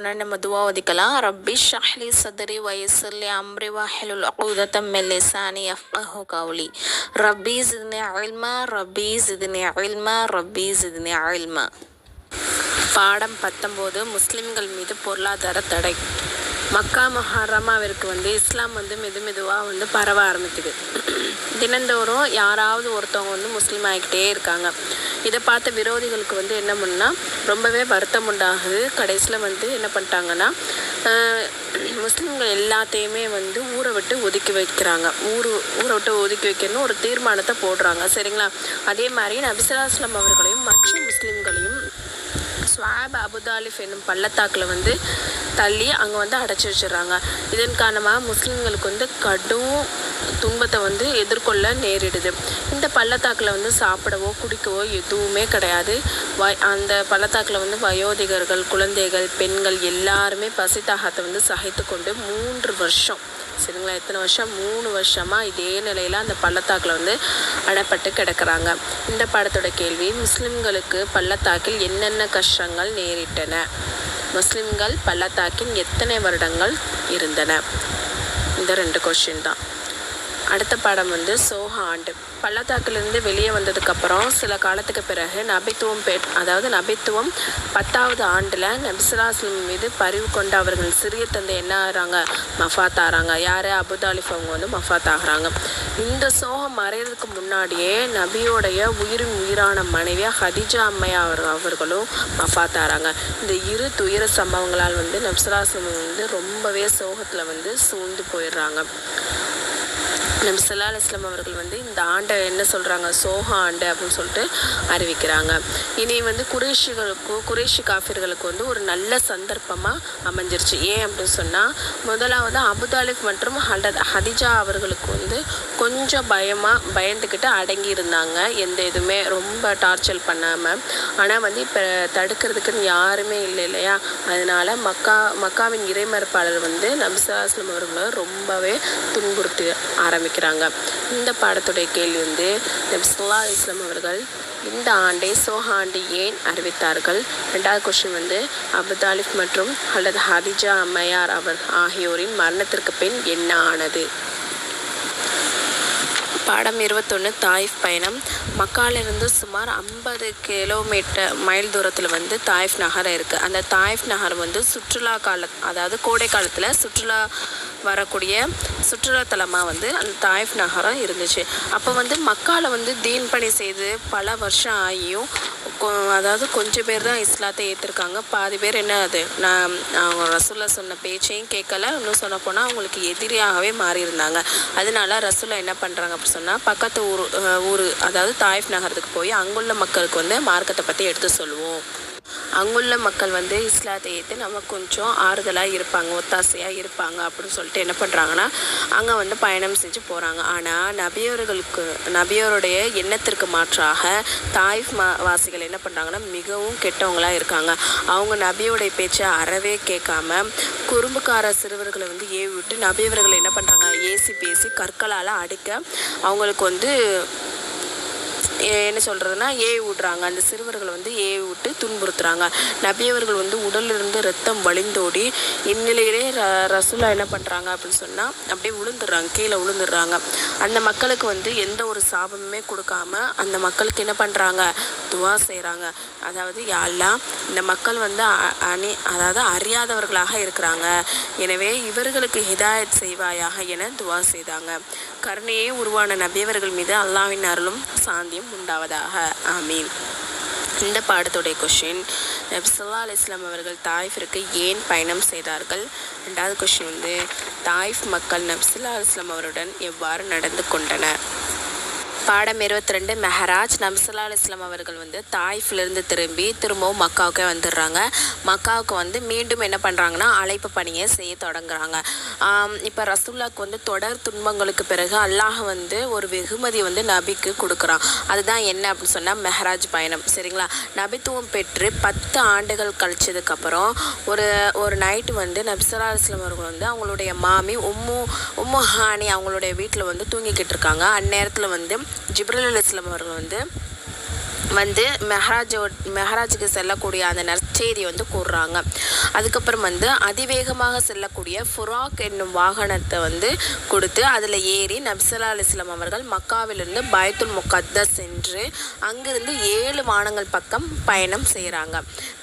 நம்ம துவா ஓதிக்கலாம். ரப்பி ஷ்ரஹ்லி சத்ரி வயஸ்ஸிர்லி அம்ரி வஹ்லுல் உக்தத்தம் மின் லிசானி யஃப்கஹு கௌலி. ரப்பி ஸித்னி இல்மா ரப்பி ஸித்னி இல்மா ரப்பி ஸித்னி இல்மா. பாடம் 19. முஸ்லிம்கள் மீது பொருளாதார தடை. மக்கா முஹர்ரமாவிற்கு இஸ்லாம் மெதுவாக பரவ ஆரம்பிக்குது. தினந்தோறும் யாராவது ஒருத்தவங்க முஸ்லீம் ஆகிக்கிட்டே இருக்காங்க. இதை பார்த்த விரோதிகளுக்கு என்ன பண்ணால் ரொம்பவே வருத்தம் உண்டாகுது. கடைசியில் என்ன பண்ணிட்டாங்கன்னா முஸ்லீம்கள் எல்லாத்தையுமே ஊரை விட்டு ஒதுக்கி வைக்கிறாங்க. ஊரை விட்டு ஒதுக்கி வைக்கணும்னு ஒரு தீர்மானத்தை போடுறாங்க. சரிங்களா? அதே மாதிரி நபி ஸல்லல்லாஹு அலைஹி வஸல்லம் அவர்களையும் மற்ற முஸ்லீம்களையும் ஸ்வாப் அபுதாலிஃப் என்னும் பள்ளத்தாக்கில் தள்ளி அங்கே அடைச்சி வச்சிடுறாங்க. இதன் காரணமாக முஸ்லீம்களுக்கு கடும் துன்பத்தை எதிர்கொள்ள நேரிடுது. இந்த பள்ளத்தாக்கில் சாப்பிடவோ குடிக்கவோ எதுவுமே கிடையாது. அந்த பள்ளத்தாக்கில் வயோதிகர்கள், குழந்தைகள், பெண்கள் எல்லாருமே பசி தாகத்தை சகித்து கொண்டு 3 வருஷம், சரிங்களா, எத்தனை வருஷம், 3 வருஷமாக இதே நிலையில் அந்த பள்ளத்தாக்கில் அடைப்பட்டு கிடக்கிறாங்க. இந்த பாடத்தோட கேள்வி: முஸ்லிம்களுக்கு பள்ளத்தாக்கில் என்னென்ன கஷ்டங்கள் நேரிட்டன? முஸ்லிம்கள் பள்ளத்தாக்கில் எத்தனை வருடங்கள் இருந்தன? இந்த 2 கொஸ்டின் தான். அடுத்த பாடம் சோக ஆண்டு. பள்ளத்தாக்கிலிருந்து வெளியே வந்ததுக்கப்புறம் சில காலத்துக்கு பிறகு நபித்துவம் 10வது ஆண்டில் நபி ஸல்லல்லாஹு அலைஹி வஸல்லம் மீது பரிவு கொண்டு அவர்கள் சிறிய தந்தை என்ன ஆகிறாங்க? மஃபாத் ஆகிறாங்க. யார்? அபுதாலிஃப் அவங்க மஃபாத் ஆகிறாங்க. இந்த சோகம் மறைகிறதுக்கு முன்னாடியே நபியோடைய உயிரான மனைவியாக ஹதீஜா அம்மையார் அவர்களும் மஃபாத் ஆகிறாங்க. இந்த 2 துயர சம்பவங்களால் நபி ஸல்லல்லாஹு அலைஹி வஸல்லம் ரொம்பவே சோகத்தில் சூழ்ந்து போயிடுறாங்க. நபி ஸல்லல்லாஹு அலைஹி வஸல்லம் அவர்கள் இந்த ஆண்டை என்ன சொல்கிறாங்க? சோக ஆண்டு அப்படின்னு சொல்லிட்டு அறிவிக்கிறாங்க. இனி குறைஷி காஃபிர்களுக்கு ஒரு நல்ல சந்தர்ப்பமாக அமைஞ்சிருச்சு. ஏன் அப்படின்னு சொன்னால், முதலாவது அபுதாலிப் மற்றும் ஹதீஜா அவர்களுக்கு கொஞ்சம் பயந்துக்கிட்டு அடங்கி இருந்தாங்க. எந்த இதுவுமே ரொம்ப டார்ச்சர் பண்ணாமல். ஆனால் இப்போ தடுக்கிறதுக்குன்னு யாருமே இல்லை இல்லையா? அதனால் மக்காவின் இறைமறுப்பாளர் நபி ஸல்லல்லாஹு அலைஹி வஸல்லம் அவர்களை ரொம்பவே துன்புறுத்தி ஆரம்பிக்கிறாங்க. இந்த பாடத்துடைய கேள்வி நபி ஸல்லல்லாஹு அலைஹி வஸல்லம் அவர்கள் இந்த ஆண்டை சோக ஆண்டு ஏன் அறிவித்தார்கள்? 2வது கொஸ்டின் அபுதாலிப் மற்றும் அல்லது ஹதீஜா அம்மையார் ஆகியோரின் மரணத்திற்கு பின் என்ன ஆனது? பாடம் 21. தாயிஃப் பயணம். மக்காலிருந்து சுமார் 50 மைல் தூரத்தில் தாயிஃப் நகரம் இருக்குது. அந்த தாயிஃப் நகரம் சுற்றுலா அதாவது கோடை காலத்தில் சுற்றுலா வரக்கூடிய சுற்றுலாத்தலமாக அந்த தாயிஃப் நகரம் இருந்துச்சு. அப்போ மக்காவில் தீன் பணி செய்து பல வருஷம் ஆகியும் அதாவது கொஞ்சம் பேர் தான் இஸ்லாத்தை ஏற்றிருக்காங்க. பாதி பேர் அவங்க ரசூலா சொன்ன பேச்சையும் கேட்கல. இன்னும் சொல்ல போனால் அவங்களுக்கு எதிரியாகவே மாறியிருந்தாங்க. அதனால ரசூலா என்ன பண்ணுறாங்க அப்படி சொன்னால், பக்கத்து ஊர் அதாவது தாயிஃப் நகரத்துக்கு போய் அங்குள்ள மக்களுக்கு மார்க்கத்தை பற்றி எடுத்து சொல்லுவோம். அங்குள்ள மக்கள் இஸ்லாத்தை ஏற்று நமக்கு கொஞ்சம் ஆறுதலாக இருப்பாங்க, ஒத்தாசையாக இருப்பாங்க அப்படின்னு சொல்லிட்டு என்ன பண்ணுறாங்கன்னா அங்கே பயணம் செஞ்சு போகிறாங்க. ஆனால் நபியோருடைய எண்ணத்திற்கு மாற்றாக தாயிஃப் வாசிகள் என்ன பண்ணுறாங்கன்னா மிகவும் கெட்டவங்களாக இருக்காங்க. அவங்க நபியோடைய பேச்சை அறவே கேட்காம குறும்புக்கார சிறுவர்களை ஏவி விட்டு நபியவர்கள் என்ன பண்ணுறாங்க, ஏசி பேசி கற்களால் அடிக்க அவங்களுக்கு என்ன சொல்கிறதுனா ஏவி விட்றாங்க. அந்த சிறுவர்களை ஏவி விட்டு துன்புறுத்துறாங்க. நபியவர்கள் உடலிலிருந்து ரத்தம் வழிந்தோடி இந்நிலையிலே ரசூலா என்ன பண்ணுறாங்க அப்படின்னு சொன்னால் அப்படியே கீழே விழுந்துடுறாங்க. அந்த மக்களுக்கு எந்த ஒரு சாபமுமே கொடுக்காம அந்த மக்களுக்கு என்ன பண்ணுறாங்க, துவா செய்கிறாங்க. அதாவது யா அல்லாஹ், இந்த மக்கள் அதாவது அறியாதவர்களாக இருக்கிறாங்க, எனவே இவர்களுக்கு ஹிதாயத் செய்வாயாக என துவா செய்தாங்க. கருணையே உருவான நபியவர்கள் மீது அல்லாஹ்வின் அருளும் சாந்தியும் உண்டாவதாக. ஆமீன். இந்த பாடத்துடைய கொஸ்டின்: நபி ஸல்லல்லாஹு அலைஹி வஸல்லம் அவர்கள் தாயிஃபிற்கு ஏன் பயணம் செய்தார்கள்? 2வது கொஸ்டின் தாயிஃப் மக்கள் நபி ஸல்லல்லாஹு அலைஹி வஸல்லம் அவருடன் எவ்வாறு நடந்து கொண்டனர்? பாடம் 22. மெஹராஜ். நபி ஸல்லல்லாஹு அலைஹி வஸல்லம் அவர்கள் தாயிஃபிலிருந்து திரும்பவும் மக்காவுக்கே வந்துடுறாங்க. மக்காவுக்கு மீண்டும் என்ன பண்ணுறாங்கன்னா அழைப்பு பணியை செய்ய தொடங்குறாங்க. இப்போ ரசூல்லாவுக்கு தொடர் துன்பங்களுக்கு பிறகு அல்லாஹ் ஒரு வெகுமதி நபிக்கு கொடுக்குறான். அதுதான் என்ன அப்படின்னு சொன்னால் மெஹராஜ் பயணம். சரிங்களா? நபித்துவம் பெற்று 10 ஆண்டுகள் கழிச்சதுக்கப்புறம் ஒரு நைட்டு நபி ஸல்லல்லாஹு அலைஹி வஸல்லம் அவர்கள் அவங்களுடைய மாமி உம்மு ஹானி அவங்களுடைய வீட்டில் தூங்கிக்கிட்டு இருக்காங்க. அந்நேரத்தில் ஜிப்ரீல் அலைஹிஸ்ஸலாம் அவர்கள் வந்து மெஹராஜுக்கு செல்லக்கூடிய அந்த நற்செய்தி வந்து கூறுறாங்க. அதுக்கப்புறம் வந்து அதிவேகமாக செல்லக்கூடிய ஃபுராக் என்னும் வாகனத்தை வந்து கொடுத்து அதில் ஏறி நபி ஸல்லல்லாஹு அலைஹி வஸல்லம் அவர்கள் மக்காவிலிருந்து பைத்துல் முகத்தஸ் சென்று அங்கிருந்து 7 வானங்கள் பக்கம் பயணம் செய்கிறாங்க.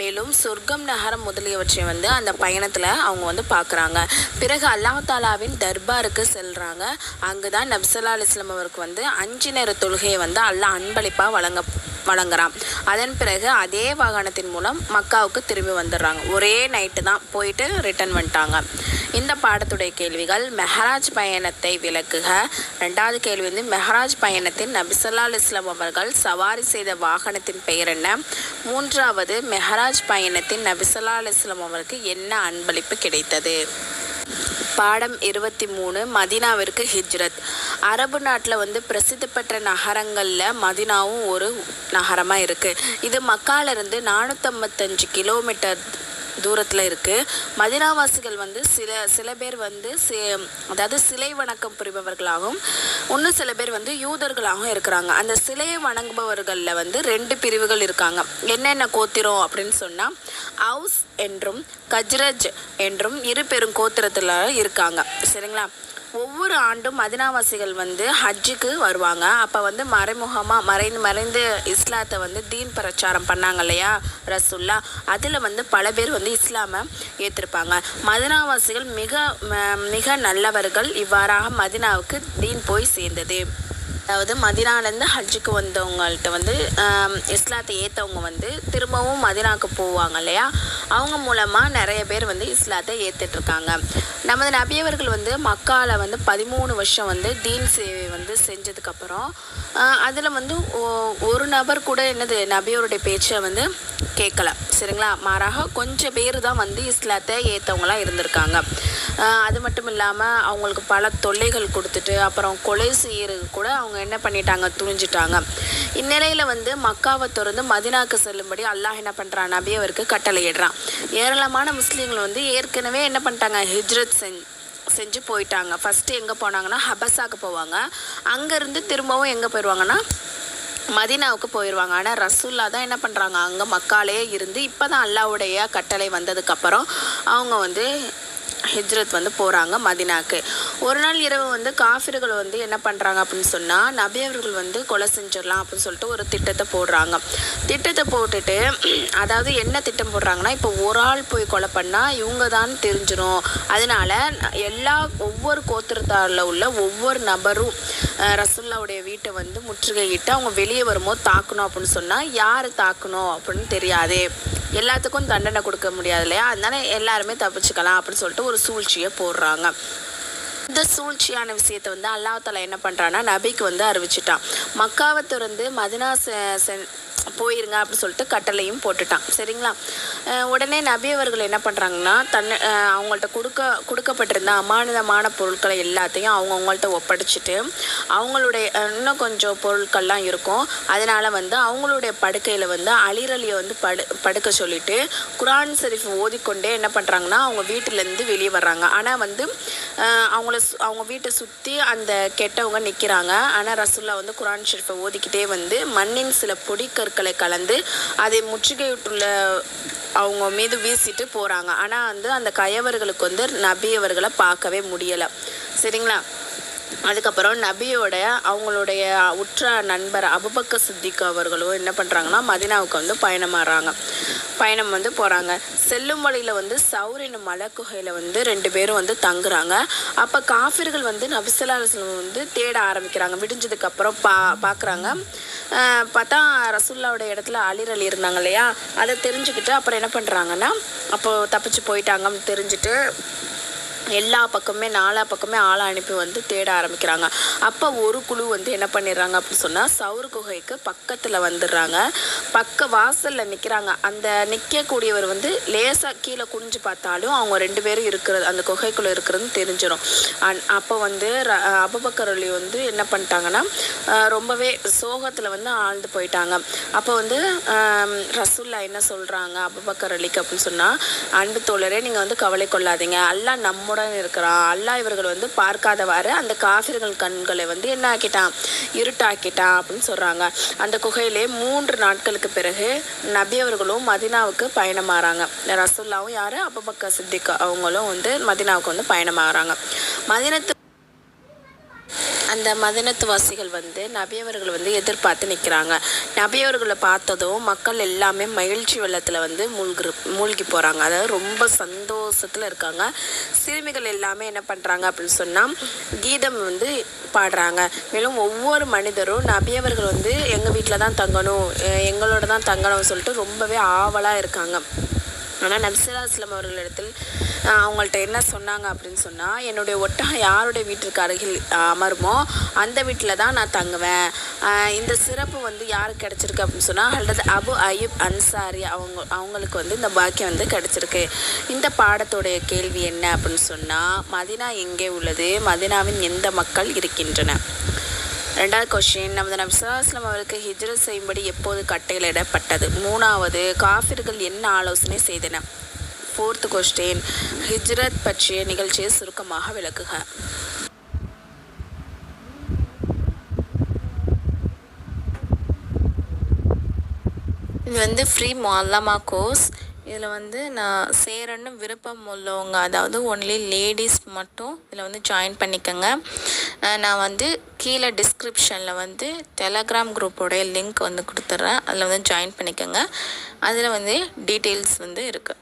மேலும் சொர்க்கம் நகரம் முதலியவற்றை வந்து அந்த பயணத்தில் அவங்க வந்து பார்க்குறாங்க. பிறகு அல்லாஹ் தாலாவின் தர்பாருக்கு செல்கிறாங்க. அங்கே தான் நபி ஸல்லல்லாஹு அலைஹி வஸல்லம் அவருக்கு வந்து 5 நேர தொழுகையை வந்து அல்லாஹ் அன்பளிப்பாக வழங்குறான். அதன் பிறகு அதே வாகனத்தின் மூலம் மக்காவுக்கு திரும்பி வந்துடுறாங்க. ஒரே நைட்டு தான் போயிட்டு ரிட்டர்ன் வந்துட்டாங்க. இந்த பாடத்துடைய கேள்விகள்: மெஹராஜ் பயணத்தை விளக்குக. 2வது கேள்வி வந்து மெஹராஜ் பயணத்தில் நபி ஸல்லல்லாஹு அலைஹி வஸல்லம் அவர்கள் சவாரி செய்த வாகனத்தின் பெயர் என்ன? 3வது மெஹராஜ் பயணத்தில் நபி ஸல்லல்லாஹு அலைஹி வஸல்லம் அவருக்கு என்ன அன்பளிப்பு கிடைத்தது? பாடம் 23 மதீனாவிற்கு ஹிஜ்ரத். அரபு நாட்டில் வந்து பிரசித்தி பெற்ற நகரங்களில் மதீனாவும் ஒரு நகரமாக இருக்குது. இது மக்காலிருந்து 455 கிலோமீட்டர் தூரத்தில் இருக்குது. மதீனாவாசிகள் வந்து சில பேர் வந்து அதாவது சிலை வணக்கம் புரிபவர்களாகவும் இன்னும் சில பேர் வந்து யூதர்களாகவும் இருக்கிறாங்க. அந்த சிலையை வணங்குபவர்களில் வந்து 2 பிரிவுகள் இருக்காங்க. என்னென்ன கோத்திரம் அப்படின்னு சொன்னால் அவுஸ் என்றும் கஜ்ரஜ் என்றும் 2 பெரும் கோத்திரத்தில் இருக்காங்க. சரிங்களா? ஒவ்வொரு ஆண்டும் மதீனாவாசிகள் வந்து ஹஜ்ஜுக்கு வருவாங்க. அப்போ வந்து மறைமுகமாக மறைந்து இஸ்லாத்தை வந்து தீன் பிரச்சாரம் பண்ணாங்க இல்லையா ரசூல்லா, அதில் வந்து பல பேர் வந்து இஸ்லாமை ஏற்றிருப்பாங்க. மதீனாவாசிகள் மிக நல்லவர்கள். இவ்வாறாக மதீனாவுக்கு தீன் போய் சேர்ந்தது. அதாவது மதீனாலேருந்து ஹஜ்ஜுக்கு வந்தவங்கள்ட்ட வந்து இஸ்லாத்தை ஏற்றவங்க வந்து திரும்பவும் மதீனாவுக்கு போவாங்க இல்லையா, அவங்க மூலமாக நிறைய பேர் வந்து இஸ்லாத்தை ஏற்றுட்ருக்காங்க. நமது நபியவர்கள் வந்து மக்காவில் வந்து 13 வருஷம் வந்து தீன் சேவை வந்து செஞ்சதுக்கப்புறம் அதில் வந்து ஒரு நபர் கூட நபியோருடைய பேச்சை வந்து கேட்கல. சரிங்களா? மாறாக கொஞ்சம் பேர் தான் வந்து இஸ்லாத்தை ஏற்றவங்களாம் இருந்திருக்காங்க. அது மட்டும் இல்லாமல் அவங்களுக்கு பல தொல்லைகள் கொடுத்துட்டு அப்புறம் கொலை செய்யறது கூட அவங்க என்ன பண்ணிட்டாங்க, துணிஞ்சிட்டாங்க. இந்நிலையில் வந்து மக்காவை திறந்து மதீனாவுக்கு செல்லும்படி அல்லாஹ் என்ன பண்ணுறான், நபியவருக்கு கட்டளையிடுறான். ஏராளமான முஸ்லீம்கள் வந்து ஏற்கனவே என்ன பண்ணிட்டாங்க, ஹிஜ்ரத் செஞ்சு போயிட்டாங்க. ஃபஸ்ட்டு எங்கே போனாங்கன்னா ஹபஸாவுக்கு போவாங்க. அங்கேருந்து திரும்பவும் எங்கே போயிடுவாங்கன்னா மதீனாவுக்கு போயிடுவாங்க. ஆனால் ரசூல்லா தான் என்ன பண்ணுறாங்க, அங்கே மக்காலே இருந்து இப்போ தான் அல்லாஹ்வுடைய கட்டளை வந்ததுக்கப்புறம் அவங்க வந்து ஹிஜ்ரத் வந்து போகிறாங்க மதீனாவுக்கு. ஒரு நாள் இரவு வந்து காஃபிர்கள் வந்து என்ன பண்ணுறாங்க அப்படின்னு சொன்னால் நபியவர்கள் வந்து கொலை செஞ்சிடலாம் அப்படின்னு சொல்லிட்டு ஒரு திட்டத்தை போடுறாங்க. திட்டத்தை போட்டுட்டு அதாவது என்ன திட்டம் போடுறாங்கன்னா, இப்போ ஒரு ஆள் போய் கொலை பண்ணால் இவங்க தான் தெரிஞ்சிடும். அதனால் ஒவ்வொரு கோத்திரத்தாரில் உள்ள ஒவ்வொரு நபரும் ரசூல்லாவுடைய வீட்டை வந்து முற்றுகையிட்டு அவங்க வெளியே வரும்போது தாக்கணும் அப்படின்னு சொன்னால் யார் தாக்கணும் அப்படின்னு தெரியாது, எல்லாத்துக்கும் தண்டனை கொடுக்க முடியாது இல்லையா, அதனால எல்லாருமே தப்பிச்சுக்கலாம் அப்படின்னு சொல்லிட்டு ஒரு சூழ்ச்சியை போடுறாங்க. இந்த சூழ்ச்சியான விஷயத்தை வந்து அல்லாஹ் தஆலா என்ன பண்ணுறான்னா நபிக்கு வந்து அறிவிச்சிட்டான். மக்காவை திறந்து மதீனா போயிருங்க அப்படின்னு சொல்லிட்டு கட்டளையும் போட்டுட்டான். சரிங்களா? உடனே நபி அவர்கள் என்ன பண்ணுறாங்கன்னா அவங்கள்ட்ட கொடுக்கப்பட்டிருந்த அமானிதமான பொருட்களை எல்லாத்தையும் அவங்கவுங்கள்ட்ட ஒப்படைச்சிட்டு அவங்களுடைய இன்னும் கொஞ்சம் பொருட்கள்லாம் இருக்கும், அதனால் வந்து அவங்களுடைய படுக்கையில் வந்து அலிரலியை வந்து படுக்க சொல்லிட்டு குர்ஆன் ஷரீஃப் ஓதிக்கொண்டே என்ன பண்ணுறாங்கன்னா அவங்க வீட்டிலேருந்து வெளியே வர்றாங்க. ஆனால் வந்து அவங்க வீட்டை சுற்றி அந்த கெட்டவங்க நிற்கிறாங்க. ஆனால் ரசூல்லா வந்து குர்ஆன் ஷரீஃபை ஓதிக்கிட்டே வந்து மண்ணின் சில பொடிக்கற்களை கலந்து அதை முற்றுகையிட்டுள்ள அவங்க மீது வீசிட்டு போகிறாங்க. ஆனால் வந்து அந்த கயவர்களுக்கு வந்து நபியவர்களை பார்க்கவே முடியலை. சரிங்களா? அதுக்கப்புறம் நபியோட அவங்களுடைய உற்ற நண்பர் அபூபக்கர் சித்திக் அவர்களும் என்ன பண்ணுறாங்கன்னா மதீனாவுக்கு வந்து பயணம் வந்து போகிறாங்க. செல்லும் வழியில் வந்து சௌர் என்னும் மலைக்குகையில் வந்து 2 பேரும் வந்து தங்குறாங்க. அப்போ காஃபிர்கள் வந்து நபி ஸல்லல்லாஹு அலைஹி வஸல்லம் வந்து தேட ஆரம்பிக்கிறாங்க. விடிஞ்சதுக்கப்புறம் பார்க்குறாங்க. பார்த்தா ரசூல்லாவோட இடத்துல அலி இருந்தாங்க இல்லையா, அதை தெரிஞ்சுக்கிட்டு அப்புறம் என்ன பண்ணுறாங்கன்னா அப்போது தப்பிச்சு போயிட்டாங்கன்னு தெரிஞ்சுட்டு எல்லா பக்கமே 4 பக்கமே ஆளை அனுப்பி வந்து தேட ஆரம்பிக்கிறாங்க. அப்போ ஒரு குழு வந்து என்ன பண்ணிடுறாங்க அப்படின்னு சொன்னால் சவுர் குகைக்கு பக்கத்தில் வந்துடுறாங்க. வாசலில் நிற்கிறாங்க. அந்த நிற்கக்கூடியவர் வந்து லேசாக கீழே குனிஞ்சு பார்த்தாலும் அவங்க 2 பேரும் இருக்கிறது அந்த குகைக்குள்ளே இருக்கிறதுன்னு தெரிஞ்சிடும். அப்போ வந்து அபூபக்கர் அலி வந்து என்ன பண்ணிட்டாங்கன்னா ரொம்பவே சோகத்தில் வந்து ஆழ்ந்து போயிட்டாங்க. அப்போ வந்து ரசூல்லா என்ன சொல்கிறாங்க அபூபக்கர் அலிக்கு அப்படின்னு சொன்னால், அன்பு தோழரே நீங்கள் வந்து கவலை கொள்ளாதீங்க, அல்லாஹ் நம்முடைய நம்முடன் இருக்கிறான். அல்லாஹ் இவர்கள் வந்து பார்க்காதவாறு அந்த காஃபிர்கள் கண்களை வந்து என்ன ஆக்கிட்டான், இருட்டாக்கிட்டான் அப்படின்னு சொல்கிறாங்க. அந்த குகையிலே 3 நாட்களுக்கு பிறகு நபி அவர்களும் மதினாவுக்கு பயணமாகறாங்க. ரசூலுல்லாவும் யார், அபூபக்கர் சித்திக் அவங்களும் வந்து மதினாவுக்கு வந்து பயணமாகறாங்க. அந்த மதினத்து வாசிகள் வந்து நபியவர்கள் வந்து எதிர்பார்த்து நிற்கிறாங்க. நபியவர்களை பார்த்ததும் மக்கள் எல்லாமே மகிழ்ச்சி வெள்ளத்தில் வந்து மூழ்கி போகிறாங்க. அதாவது ரொம்ப சந்தோஷத்தில் இருக்காங்க. சிறுமிகள் எல்லாமே என்ன பண்ணுறாங்க அப்படின்னு சொன்னால் கீதம் வந்து பாடுறாங்க. மேலும் ஒவ்வொரு மனிதரும் நபியவர்கள் வந்து எங்கள் வீட்டில் தான் தங்கணும், எங்களோட தான் தங்கணும்னு சொல்லிட்டு ரொம்பவே ஆவலாக இருக்காங்க. ஆனால் நபி ஸல்லல்லாஹு அலைஹி வஸல்லம் அவர்களிடத்தில் அவங்கள்ட்ட என்ன சொன்னாங்க அப்படின்னு சொன்னால், என்னுடைய ஒட்டகம் யாருடைய வீட்டிற்கு அருகில் அமருமோ அந்த வீட்டில் தான் நான் தங்குவேன். இந்த சிறப்பு வந்து யாருக்கு கிடச்சிருக்கு அப்படின்னு சொன்னால் ஹல்ரத் அபு அய்யூப் அன்சாரி அவங்களுக்கு வந்து இந்த பாக்கியம் வந்து கிடச்சிருக்கு. இந்த பாடத்துடைய கேள்வி என்ன அப்படின்னு சொன்னால், மதினா எங்கே உள்ளது, மதினாவின் எந்த மக்கள் இருக்கின்றன. 2வது கொஸ்டின், நமது நபி ஸல்லல்லாஹு அலைஹி வஸல்லம் அவருக்கு ஹிஜ்ரத் செய்யும்படி எப்போது கட்டளையிடப்பட்டது. 3வது, காஃபிர்கள் என்ன ஆலோசனை செய்தன. 4th கொஸ்டின், ஹிஜ்ரத் பற்றிய நிகழ்ச்சியை சுருக்கமாக விளக்குக. இது வந்து ஃப்ரீ முஅல்லமா கோர்ஸ். இதில் வந்து நான் சேரன்னு விருப்பம் உள்ளவங்க, அதாவது ஒன்லி லேடிஸ் மட்டும் இதில் வந்து ஜாயின் பண்ணிக்கோங்க. நான் வந்து கீழே டிஸ்கிரிப்ஷனில் வந்து டெலகிராம் குரூப்போடைய லிங்க் வந்து கொடுத்துட்றேன். அதில் வந்து ஜாயின் பண்ணிக்கோங்க. அதில் வந்து டீட்டெயில்ஸ் வந்து இருக்குது.